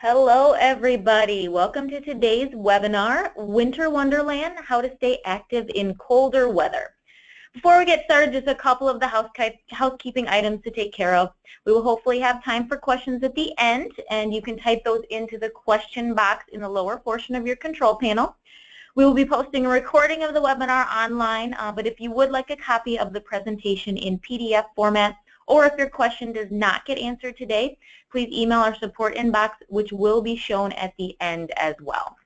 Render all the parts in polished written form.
Hello everybody, welcome to today's webinar, Winter Wonderland, How to Stay Active in Colder Weather. Before we get started, just a couple of the housekeeping items to take care of. We will hopefully have time for questions at the end, and you can type those into the question box in the lower portion of your control panel. We will be posting a recording of the webinar online, but if you would like a copy of the presentation in PDF format, or if your question does not get answered today, please email our support inbox, which will be shown at the end as well.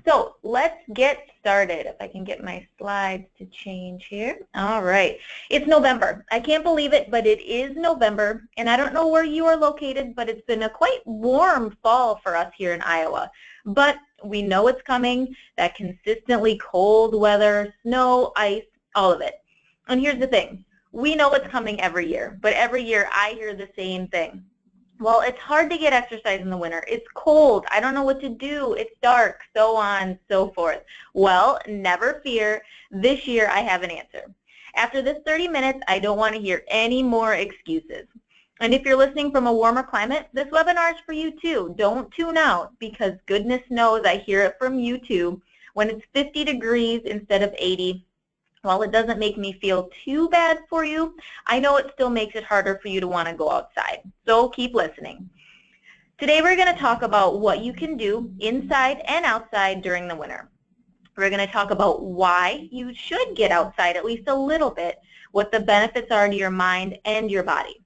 So let's get started. If I can get my slides to change here. All right. It's November. I can't believe it, but it is November. And I don't know where you are located, but it's been a quite warm fall for us here in Iowa. But we know it's coming, that consistently cold weather, snow, ice, all of it. And here's the thing. We know it's coming every year, but every year I hear the same thing. Well, it's hard to get exercise in the winter. It's cold. I don't know what to do. It's dark, so on, so forth. Well, never fear. This year I have an answer. After this 30 minutes, I don't want to hear any more excuses. And if you're listening from a warmer climate, this webinar is for you too. Don't tune out, because goodness knows I hear it from you too. When it's 50 degrees instead of 80, while it doesn't make me feel too bad for you, I know it still makes it harder for you to want to go outside. So keep listening. Today we're going to talk about what you can do inside and outside during the winter. We're going to talk about why you should get outside at least a little bit, what the benefits are to your mind and your body.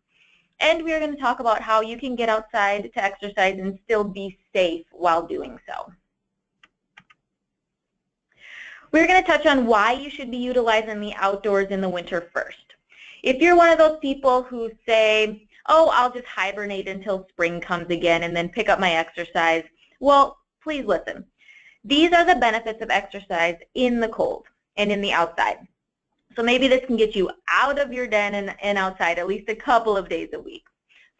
And we're going to talk about how you can get outside to exercise and still be safe while doing so. We're going to touch on why you should be utilizing the outdoors in the winter first. If you're one of those people who say, oh, I'll just hibernate until spring comes again and then pick up my exercise, well, please listen. These are the benefits of exercise in the cold and in the outside. So maybe this can get you out of your den and outside at least a couple of days a week.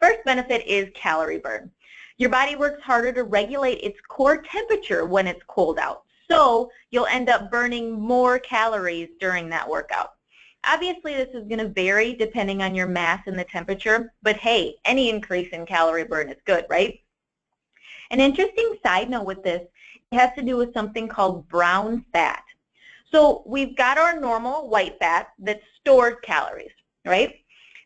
First benefit is calorie burn. Your body works harder to regulate its core temperature when it's cold out. So you'll end up burning more calories during that workout. Obviously, this is going to vary depending on your mass and the temperature, but hey, any increase in calorie burn is good, right? An interesting side note with this has to do with something called brown fat. So we've got our normal white fat that stores calories, right?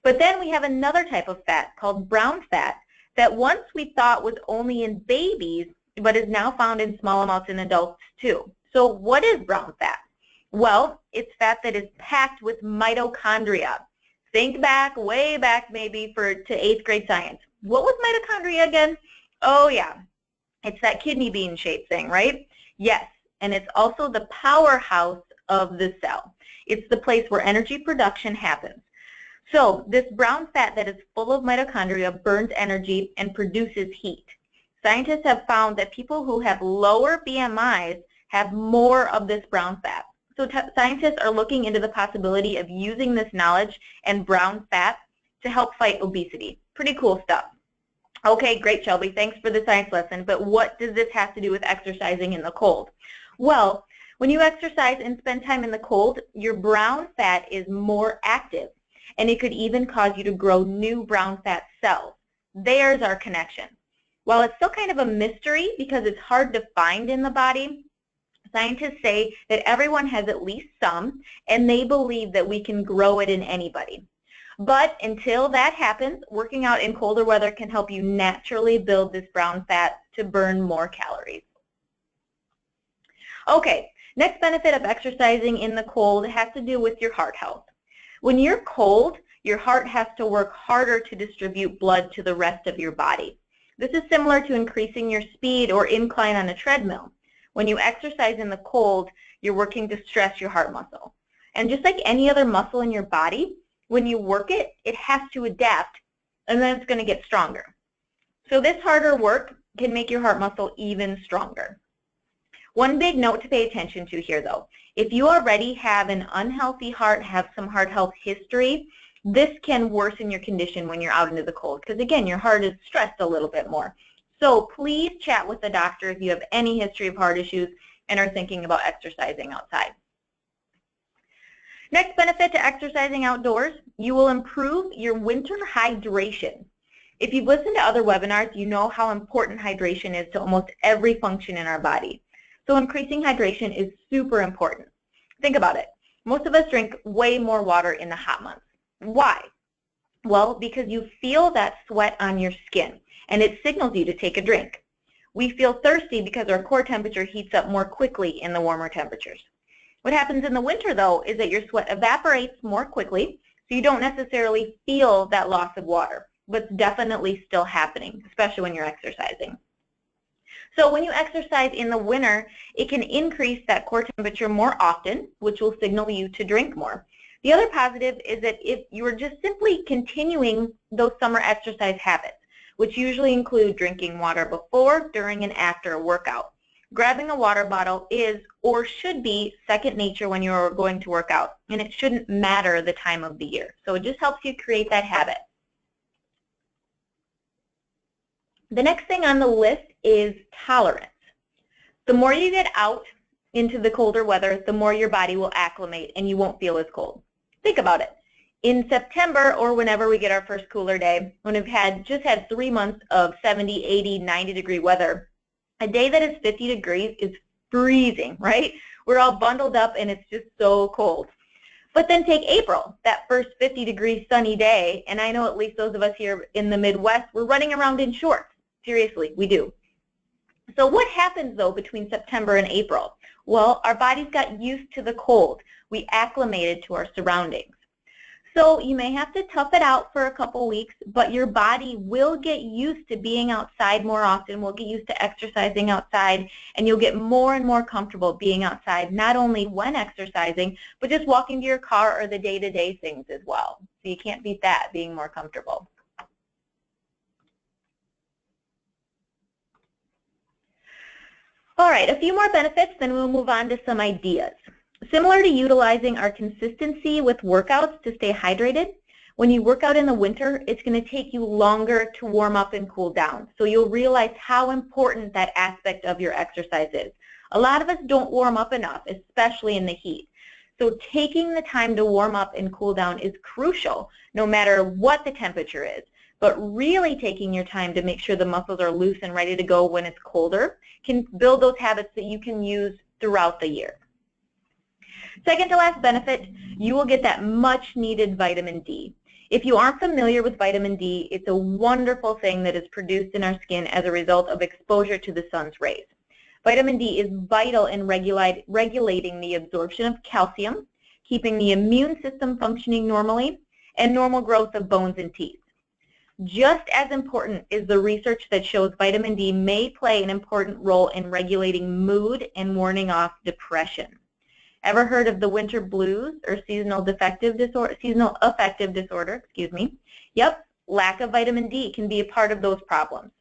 But then we have another type of fat called brown fat that once we thought was only in babies, but is now found in small amounts in adults too. So what is brown fat? Well, it's fat that is packed with mitochondria. Think back, way back maybe to 8th grade science. What was mitochondria again? Oh yeah, it's that kidney bean shaped thing, right? Yes, and it's also the powerhouse of the cell. It's the place where energy production happens. So this brown fat that is full of mitochondria burns energy and produces heat. Scientists have found that people who have lower BMIs have more of this brown fat. So scientists are looking into the possibility of using this knowledge and brown fat to help fight obesity. Pretty cool stuff. Okay, great, Shelby. Thanks for the science lesson. But what does this have to do with exercising in the cold? Well, when you exercise and spend time in the cold, your brown fat is more active, and it could even cause you to grow new brown fat cells. There's our connection. While it's still kind of a mystery because it's hard to find in the body, scientists say that everyone has at least some, and they believe that we can grow it in anybody. But until that happens, working out in colder weather can help you naturally build this brown fat to burn more calories. Okay, next benefit of exercising in the cold has to do with your heart health. When you're cold, your heart has to work harder to distribute blood to the rest of your body. This is similar to increasing your speed or incline on a treadmill. When you exercise in the cold, you're working to stress your heart muscle. And just like any other muscle in your body, when you work it, it has to adapt, and then it's going to get stronger. So this harder work can make your heart muscle even stronger. One big note to pay attention to here, though. If you already have an unhealthy heart, have some heart health history, this can worsen your condition when you're out into the cold because, again, your heart is stressed a little bit more. So please chat with the doctor if you have any history of heart issues and are thinking about exercising outside. Next benefit to exercising outdoors, you will improve your winter hydration. If you've listened to other webinars, you know how important hydration is to almost every function in our body. So increasing hydration is super important. Think about it. Most of us drink way more water in the hot months. Why? Well, because you feel that sweat on your skin, and it signals you to take a drink. We feel thirsty because our core temperature heats up more quickly in the warmer temperatures. What happens in the winter, though, is that your sweat evaporates more quickly, so you don't necessarily feel that loss of water, but it's definitely still happening, especially when you're exercising. So when you exercise in the winter, it can increase that core temperature more often, which will signal you to drink more. The other positive is that if you are just simply continuing those summer exercise habits, which usually include drinking water before, during, and after a workout. Grabbing a water bottle is or should be second nature when you're going to work out, and it shouldn't matter the time of the year. So it just helps you create that habit. The next thing on the list is tolerance. The more you get out into the colder weather, the more your body will acclimate and you won't feel as cold. Think about it. In September or whenever we get our first cooler day, when we've just had 3 months of 70, 80, 90 degree weather, a day that is 50 degrees is freezing, right? We're all bundled up and it's just so cold. But then take April, that first 50 degree sunny day, and I know at least those of us here in the Midwest, we're running around in shorts. Seriously, we do. So what happens though between September and April? Well, our bodies got used to the cold. We acclimated to our surroundings. So you may have to tough it out for a couple weeks, but your body will get used to being outside more often, will get used to exercising outside, and you'll get more and more comfortable being outside, not only when exercising, but just walking to your car or the day-to-day things as well. So you can't beat that, being more comfortable. All right, a few more benefits, then we'll move on to some ideas. Similar to utilizing our consistency with workouts to stay hydrated, when you work out in the winter, it's going to take you longer to warm up and cool down. So you'll realize how important that aspect of your exercise is. A lot of us don't warm up enough, especially in the heat. So taking the time to warm up and cool down is crucial, no matter what the temperature is. But really taking your time to make sure the muscles are loose and ready to go when it's colder can build those habits that you can use throughout the year. Second to last benefit, you will get that much needed vitamin D. If you aren't familiar with vitamin D, it's a wonderful thing that is produced in our skin as a result of exposure to the sun's rays. Vitamin D is vital in regulating the absorption of calcium, keeping the immune system functioning normally, and normal growth of bones and teeth. Just as important is the research that shows vitamin D may play an important role in regulating mood and warning off depression. Ever heard of the winter blues or seasonal affective disorder? Yep, lack of vitamin D can be a part of those problems.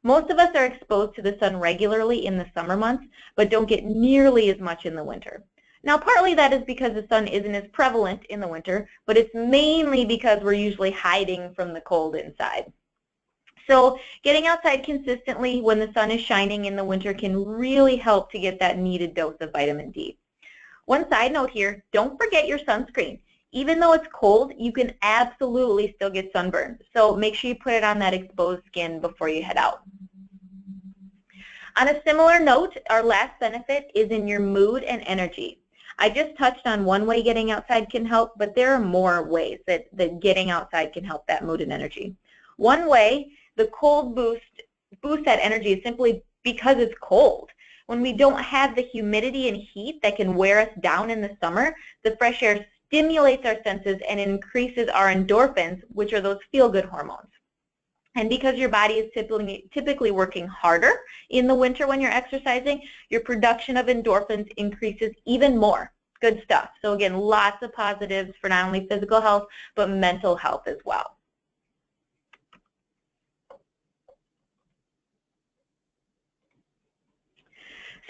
Most of us are exposed to the sun regularly in the summer months, but don't get nearly as much in the winter. Now, partly that is because the sun isn't as prevalent in the winter, but it's mainly because we're usually hiding from the cold inside. So getting outside consistently when the sun is shining in the winter can really help to get that needed dose of vitamin D. One side note here, don't forget your sunscreen. Even though it's cold, you can absolutely still get sunburned. So make sure you put it on that exposed skin before you head out. On a similar note, our last benefit is in your mood and energy. I just touched on one way getting outside can help, but there are more ways that getting outside can help that mood and energy. One way, the cold boost that energy is simply because it's cold. When we don't have the humidity and heat that can wear us down in the summer, the fresh air stimulates our senses and increases our endorphins, which are those feel-good hormones. And because your body is typically working harder in the winter when you're exercising, your production of endorphins increases even more. Good stuff. So again, lots of positives for not only physical health, but mental health as well.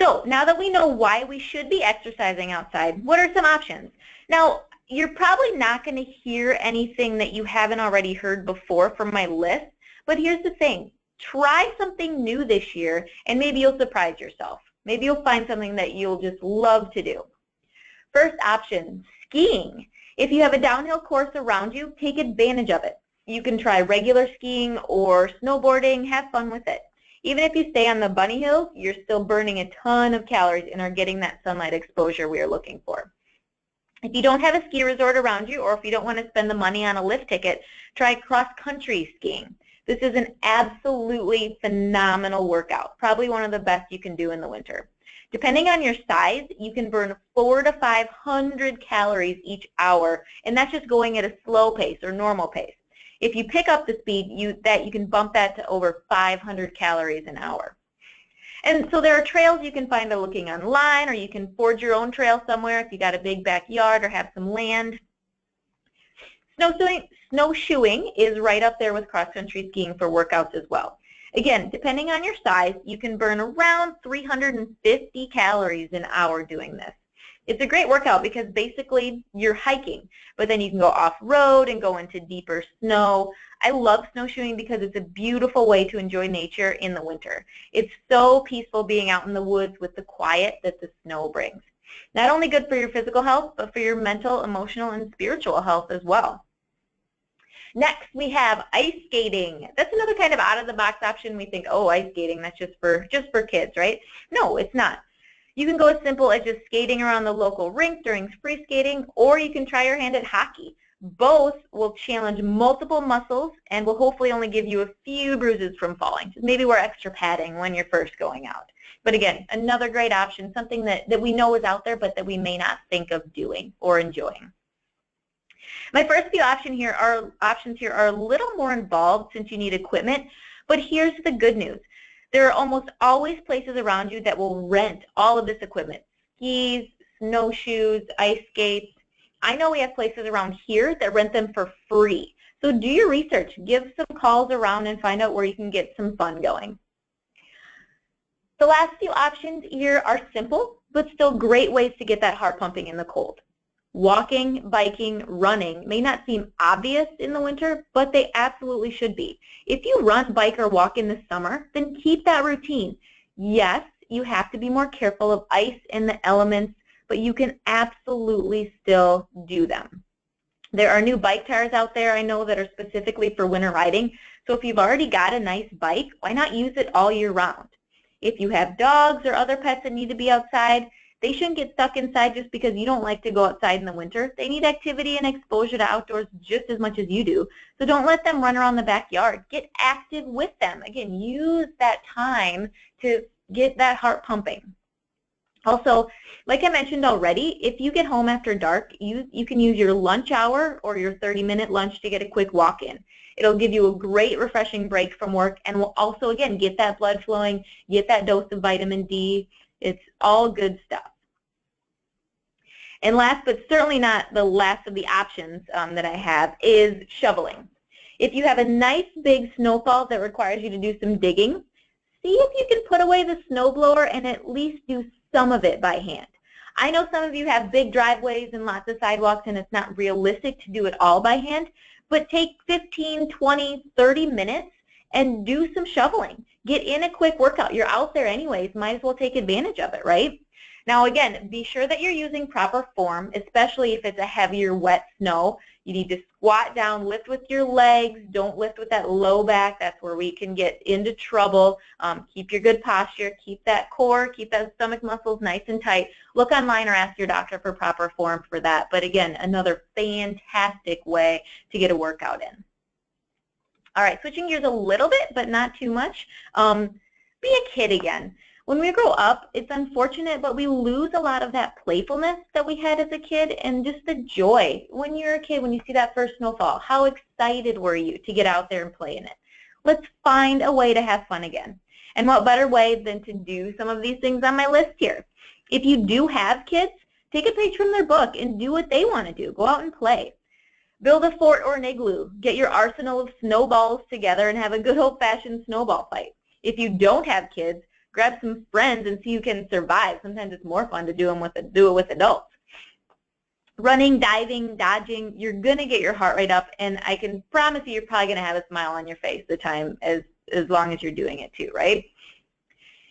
So now that we know why we should be exercising outside, what are some options? Now, you're probably not going to hear anything that you haven't already heard before from my list, but here's the thing. Try something new this year, and maybe you'll surprise yourself. Maybe you'll find something that you'll just love to do. First option, skiing. If you have a downhill course around you, take advantage of it. You can try regular skiing or snowboarding. Have fun with it. Even if you stay on the bunny hills, you're still burning a ton of calories and are getting that sunlight exposure we are looking for. If you don't have a ski resort around you, or if you don't want to spend the money on a lift ticket, try cross-country skiing. This is an absolutely phenomenal workout, probably one of the best you can do in the winter. Depending on your size, you can burn 400 to 500 calories each hour, and that's just going at a slow pace or normal pace. If you pick up the speed, you can bump that to over 500 calories an hour. And so there are trails you can find by looking online, or you can forge your own trail somewhere if you got a big backyard or have some land. Snowshoeing is right up there with cross-country skiing for workouts as well. Again, depending on your size, you can burn around 350 calories an hour doing this. It's a great workout because basically you're hiking, but then you can go off-road and go into deeper snow. I love snowshoeing because it's a beautiful way to enjoy nature in the winter. It's so peaceful being out in the woods with the quiet that the snow brings. Not only good for your physical health, but for your mental, emotional, and spiritual health as well. Next, we have ice skating. That's another kind of out-of-the-box option. We think, oh, ice skating, that's just for kids, right? No, it's not. You can go as simple as just skating around the local rink during free skating, or you can try your hand at hockey. Both will challenge multiple muscles and will hopefully only give you a few bruises from falling. Just maybe wear extra padding when you're first going out. But again, another great option, something that we know is out there but that we may not think of doing or enjoying. My first few options here are a little more involved since you need equipment, but here's the good news. There are almost always places around you that will rent all of this equipment, skis, snowshoes, ice skates. I know we have places around here that rent them for free. So do your research, give some calls around and find out where you can get some fun going. The last few options here are simple, but still great ways to get that heart pumping in the cold. Walking, biking, running may not seem obvious in the winter, but they absolutely should be. If you run, bike, or walk in the summer, then keep that routine. Yes, you have to be more careful of ice and the elements, but you can absolutely still do them. There are new bike tires out there I know that are specifically for winter riding, so if you've already got a nice bike, why not use it all year round? If you have dogs or other pets that need to be outside, they shouldn't get stuck inside just because you don't like to go outside in the winter. They need activity and exposure to outdoors just as much as you do. So don't let them run around the backyard. Get active with them. Again, use that time to get that heart pumping. Also, like I mentioned already, if you get home after dark, you can use your lunch hour or your 30-minute lunch to get a quick walk in. It'll give you a great refreshing break from work and will also, again, get that blood flowing, get that dose of vitamin D. It's all good stuff. And last but certainly not the last of the options that I have is shoveling. If you have a nice big snowfall that requires you to do some digging, see if you can put away the snowblower and at least do some of it by hand. I know some of you have big driveways and lots of sidewalks and it's not realistic to do it all by hand, but take 15, 20, 30 minutes and do some shoveling. Get in a quick workout. You're out there anyways, might as well take advantage of it, right? Now again, be sure that you're using proper form, especially if it's a heavier wet snow. You need to squat down, lift with your legs, don't lift with that low back. That's where we can get into trouble. Keep your good posture, keep that core, keep those stomach muscles nice and tight. Look online or ask your doctor for proper form for that. But again, another fantastic way to get a workout in. All right, switching gears a little bit, but not too much. Be a kid again. When we grow up, it's unfortunate, but we lose a lot of that playfulness that we had as a kid and just the joy. When you're a kid, when you see that first snowfall, how excited were you to get out there and play in it? Let's find a way to have fun again. And what better way than to do some of these things on my list here? If you do have kids, take a page from their book and do what they want to do. Go out and play. Build a fort or an igloo. Get your arsenal of snowballs together and have a good old-fashioned snowball fight. If you don't have kids, grab some friends and see who can survive. Sometimes it's more fun to do it with adults. Running, diving, dodging, you're going to get your heart rate up, and I can promise you you're probably going to have a smile on your face the time as long as you're doing it too, right?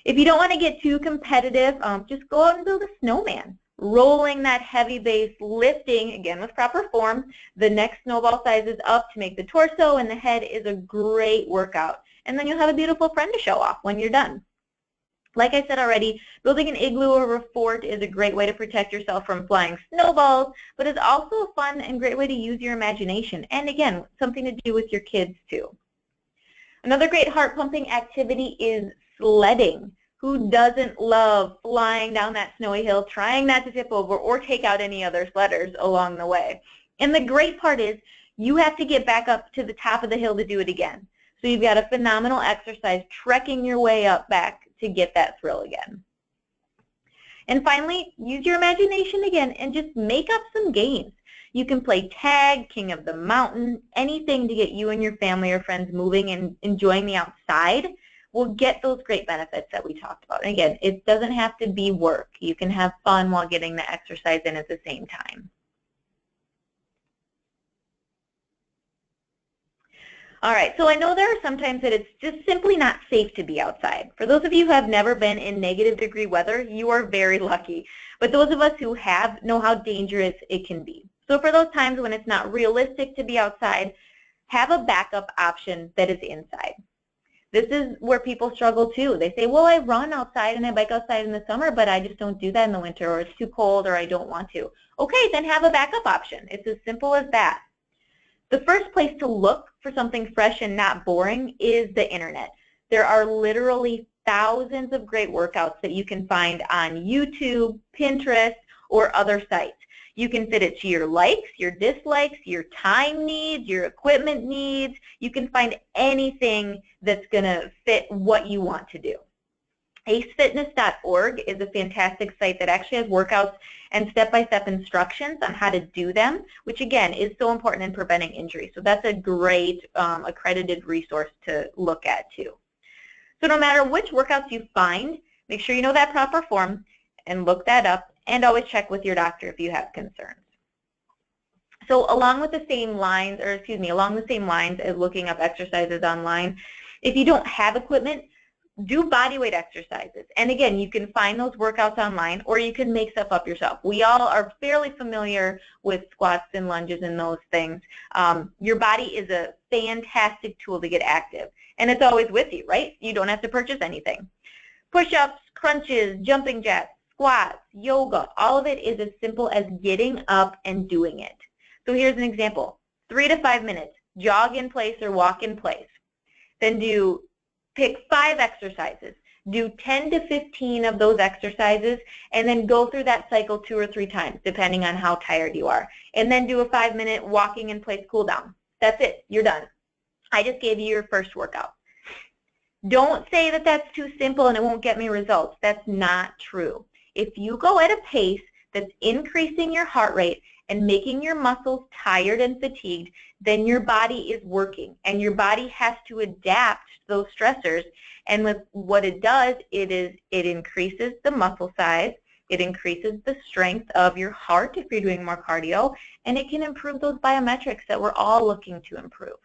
If you don't want to get too competitive, just go out and build a snowman. rolling that heavy base, lifting, again with proper form, the next snowball sizes up to make the torso and the head is a great workout. And then you'll have a beautiful friend to show off when you're done. Like I said already, building an igloo or a fort is a great way to protect yourself from flying snowballs, but it's also a fun and great way to use your imagination. And again, something to do with your kids too. Another great heart-pumping activity is sledding. Who doesn't love flying down that snowy hill, trying not to tip over or take out any other sledders along the way? And the great part is you have to get back up to the top of the hill to do it again. So you've got a phenomenal exercise trekking your way up back to get that thrill again. And finally, use your imagination again and just make up some games. You can play tag, king of the mountain, anything to get you and your family or friends moving and enjoying the outside will get those great benefits that we talked about. And again, it doesn't have to be work. You can have fun while getting the exercise in at the same time. All right, so I know there are some times that it's just simply not safe to be outside. For those of you who have never been in negative-degree weather, you are very lucky. But those of us who have know how dangerous it can be. So for those times when it's not realistic to be outside, have a backup option that is inside. This is where people struggle too. They say, well, I run outside and I bike outside in the summer, but I just don't do that in the winter, or it's too cold, or I don't want to. Okay, then have a backup option. It's as simple as that. The first place to look for something fresh and not boring is the internet. There are literally thousands of great workouts that you can find on YouTube, Pinterest, or other sites. You can fit it to your likes, your dislikes, your time needs, your equipment needs. You can find anything that's going to fit what you want to do. acefitness.org is a fantastic site that actually has workouts and step-by-step instructions on how to do them, which again is so important in preventing injury. So that's a great accredited resource to look at too. So no matter which workouts you find, make sure you know that proper form and look that up, and always check with your doctor if you have concerns. So along the same lines as looking up exercises online, if you don't have equipment, do body weight exercises. And again, you can find those workouts online, or you can make stuff up yourself. We all are fairly familiar with squats and lunges and those things. Your body is a fantastic tool to get active, and it's always with you, right? You don't have to purchase anything. Push-ups, crunches, jumping jacks, squats, yoga, all of it is as simple as getting up and doing it. So here's an example. 3 to 5 minutes, jog in place or walk in place. Then pick 5 exercises. Do 10 to 15 of those exercises, and then go through that cycle 2 or 3 times, depending on how tired you are. And then do a 5-minute walking in place cool down. That's it. You're done. I just gave you your first workout. Don't say that that's too simple and it won't get me results. That's not true. If you go at a pace that's increasing your heart rate and making your muscles tired and fatigued, then your body is working, and your body has to adapt to those stressors. And with what it does, it increases the muscle size, it increases the strength of your heart if you're doing more cardio, and it can improve those biometrics that we're all looking to improve.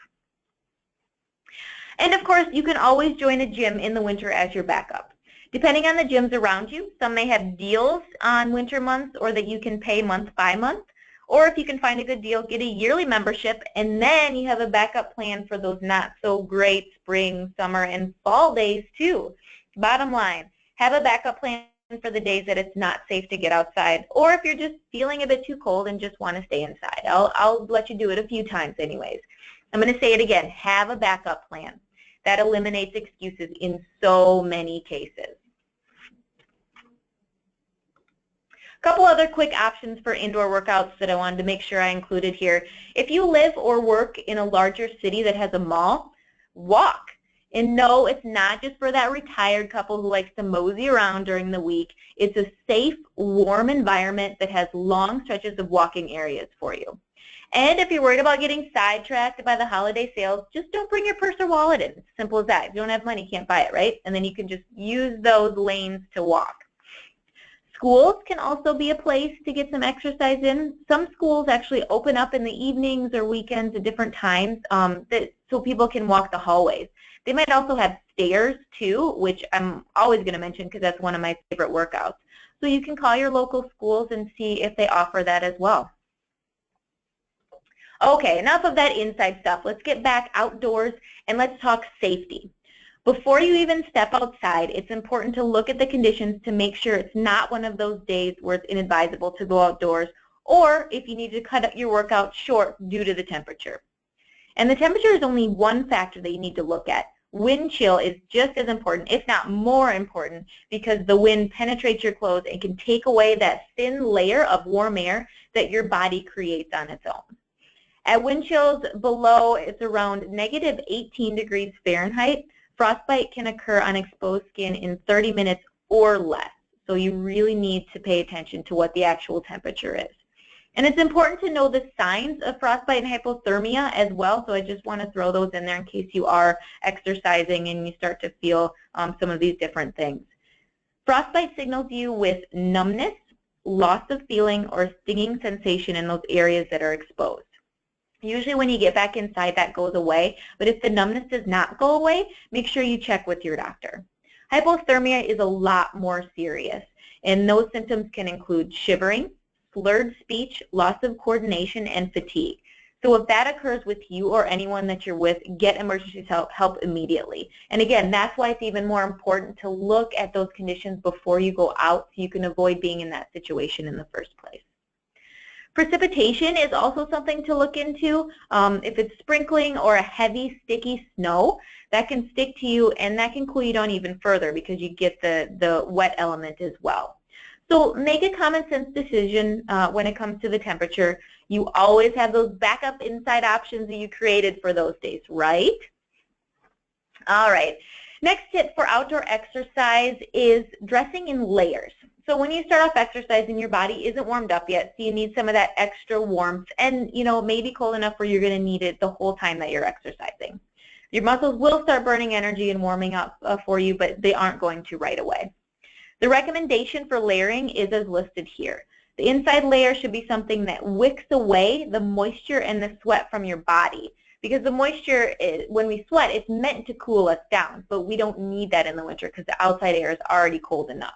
And of course, you can always join a gym in the winter as your backup. Depending on the gyms around you, some may have deals on winter months, or that you can pay month by month. Or if you can find a good deal, get a yearly membership, and then you have a backup plan for those not so great spring, summer, and fall days too. Bottom line, have a backup plan for the days that it's not safe to get outside, or if you're just feeling a bit too cold and just want to stay inside. I'll let you do it a few times anyways. I'm going to say it again, have a backup plan. That eliminates excuses in so many cases. A couple other quick options for indoor workouts that I wanted to make sure I included here. If you live or work in a larger city that has a mall, walk. And no, it's not just for that retired couple who likes to mosey around during the week. It's a safe, warm environment that has long stretches of walking areas for you. And if you're worried about getting sidetracked by the holiday sales, just don't bring your purse or wallet in. It's simple as that. If you don't have money, you can't buy it, right? And then you can just use those lanes to walk. Schools can also be a place to get some exercise in. Some schools actually open up in the evenings or weekends at different times so people can walk the hallways. They might also have stairs too, which I'm always going to mention because that's one of my favorite workouts. So you can call your local schools and see if they offer that as well. Okay, enough of that inside stuff. Let's get back outdoors and let's talk safety. Before you even step outside, it's important to look at the conditions to make sure it's not one of those days where it's inadvisable to go outdoors, or if you need to cut your workout short due to the temperature. And the temperature is only one factor that you need to look at. Wind chill is just as important, if not more important, because the wind penetrates your clothes and can take away that thin layer of warm air that your body creates on its own. At wind chills below, it's around negative 18 degrees Fahrenheit. Frostbite can occur on exposed skin in 30 minutes or less. So you really need to pay attention to what the actual temperature is. And it's important to know the signs of frostbite and hypothermia as well, so I just want to throw those in there in case you are exercising and you start to feel some of these different things. Frostbite signals you with numbness, loss of feeling, or stinging sensation in those areas that are exposed. Usually when you get back inside, that goes away, but if the numbness does not go away, make sure you check with your doctor. Hypothermia is a lot more serious, and those symptoms can include shivering, slurred speech, loss of coordination, and fatigue. So if that occurs with you or anyone that you're with, get emergency help immediately. And again, that's why it's even more important to look at those conditions before you go out so you can avoid being in that situation in the first place. Precipitation is also something to look into. If it's sprinkling or a heavy, sticky snow, that can stick to you and that can cool you down even further because you get the wet element as well. So make a common sense decision when it comes to the temperature. You always have those backup inside options that you created for those days, right? All right. Next tip for outdoor exercise is dressing in layers. So when you start off exercising, your body isn't warmed up yet, so you need some of that extra warmth and, you know, maybe cold enough where you're going to need it the whole time that you're exercising. Your muscles will start burning energy and warming up for you, but they aren't going to right away. The recommendation for layering is as listed here. The inside layer should be something that wicks away the moisture and the sweat from your body. Because the moisture, when we sweat, it's meant to cool us down, but we don't need that in the winter because the outside air is already cold enough.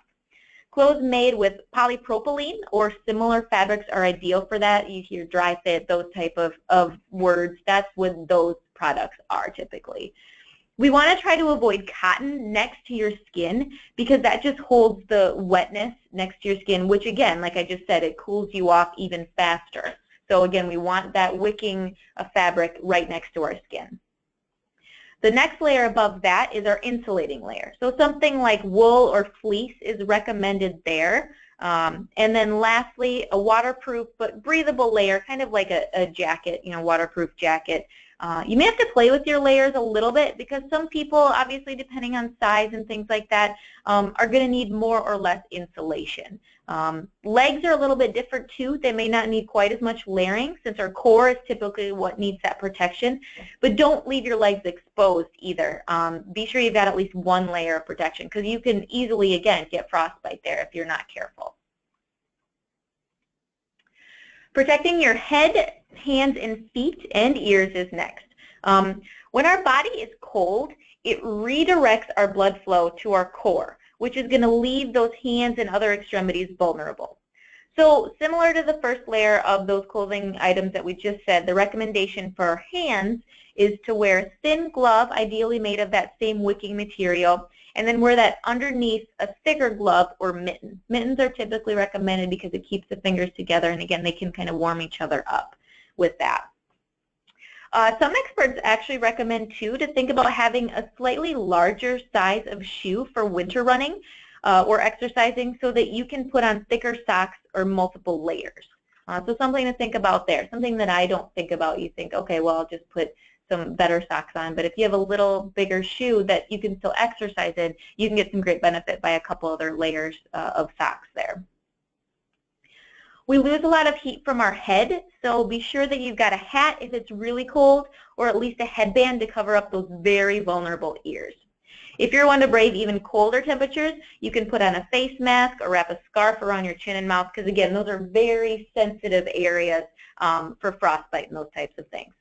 Clothes made with polypropylene or similar fabrics are ideal for that. You hear dry fit, those type of words. That's what those products are typically. We want to try to avoid cotton next to your skin because that just holds the wetness next to your skin, which again, like I just said, it cools you off even faster. So again, we want that wicking fabric right next to our skin. The next layer above that is our insulating layer. So something like wool or fleece is recommended there. And then lastly, a waterproof but breathable layer, kind of like a jacket, you know, waterproof jacket. You may have to play with your layers a little bit because some people, obviously depending on size and things like that, are going to need more or less insulation. Legs are a little bit different too. They may not need quite as much layering since our core is typically what needs that protection. But don't leave your legs exposed either. Be sure you've got at least one layer of protection because you can easily, again, get frostbite there if you're not careful. Protecting your head, hands, and feet and ears is next. When our body is cold, it redirects our blood flow to our core, which is going to leave those hands and other extremities vulnerable. So similar to the first layer of those clothing items that we just said, the recommendation for our hands is to wear a thin glove, ideally made of that same wicking material, and then wear that underneath a thicker glove or mitten. Mittens are typically recommended because it keeps the fingers together, and again, they can kind of warm each other up with that. Some experts actually recommend, too, to think about having a slightly larger size of shoe for winter running or exercising so that you can put on thicker socks or multiple layers. So something to think about there. Something that I don't think about. You think, okay, well, I'll just put some better socks on. But if you have a little bigger shoe that you can still exercise in, you can get some great benefit by a couple other layers of socks there. We lose a lot of heat from our head, so be sure that you've got a hat if it's really cold, or at least a headband to cover up those very vulnerable ears. If you're one to brave even colder temperatures, you can put on a face mask or wrap a scarf around your chin and mouth, because again, those are very sensitive areas for frostbite and those types of things.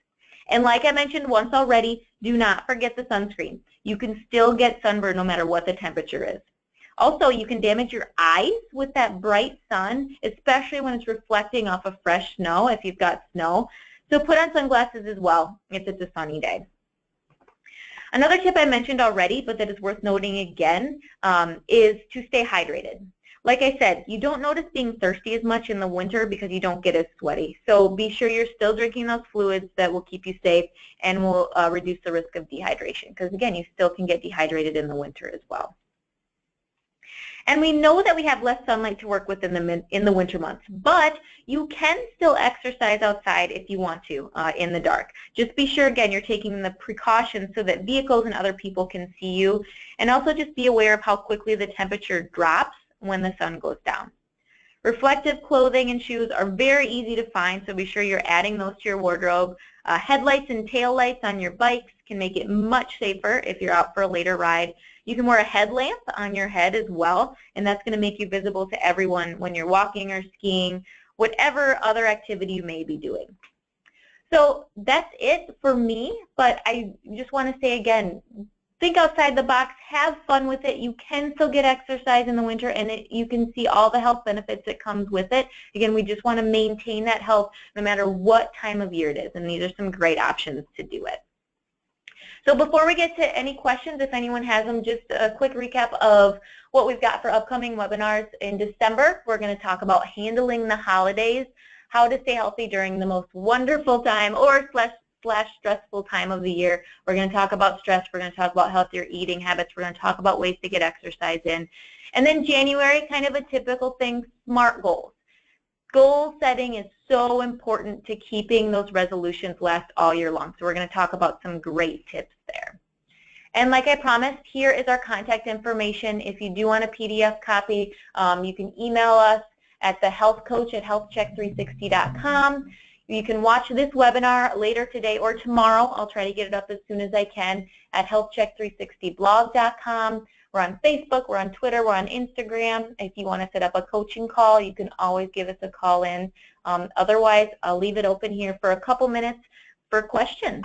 And like I mentioned once already, do not forget the sunscreen. You can still get sunburn no matter what the temperature is. Also, you can damage your eyes with that bright sun, especially when it's reflecting off of fresh snow if you've got snow. So put on sunglasses as well if it's a sunny day. Another tip I mentioned already, but that is worth noting again, is to stay hydrated. Like I said, you don't notice being thirsty as much in the winter because you don't get as sweaty. So be sure you're still drinking those fluids that will keep you safe and will reduce the risk of dehydration, because again, you still can get dehydrated in the winter as well. And we know that we have less sunlight to work with in the winter months, but you can still exercise outside if you want to in the dark. Just be sure, again, you're taking the precautions so that vehicles and other people can see you, and also just be aware of how quickly the temperature drops when the sun goes down. Reflective clothing and shoes are very easy to find, so be sure you're adding those to your wardrobe. Headlights and tail lights on your bikes can make it much safer if you're out for a later ride. You can wear a headlamp on your head as well, and that's going to make you visible to everyone when you're walking or skiing, whatever other activity you may be doing. So that's it for me, but I just want to say again, think outside the box, have fun with it. You can still get exercise in the winter, and you can see all the health benefits that comes with it. Again, we just want to maintain that health no matter what time of year it is, and these are some great options to do it. So before we get to any questions, if anyone has them, just a quick recap of what we've got for upcoming webinars. In December, we're going to talk about handling the holidays, how to stay healthy during the most wonderful time or slash stressful time of the year. We're going to talk about stress. We're going to talk about healthier eating habits. We're going to talk about ways to get exercise in. And then January, kind of a typical thing, SMART goals. Goal setting is so important to keeping those resolutions last all year long. So we're going to talk about some great tips there. And like I promised, here is our contact information. If you do want a PDF copy, you can email us at thehealthcoach@healthcheck360.com. You can watch this webinar later today or tomorrow. I'll try to get it up as soon as I can at healthcheck360blog.com. We're on Facebook, we're on Twitter, we're on Instagram. If you want to set up a coaching call, you can always give us a call in. Otherwise, I'll leave it open here for a couple minutes for questions.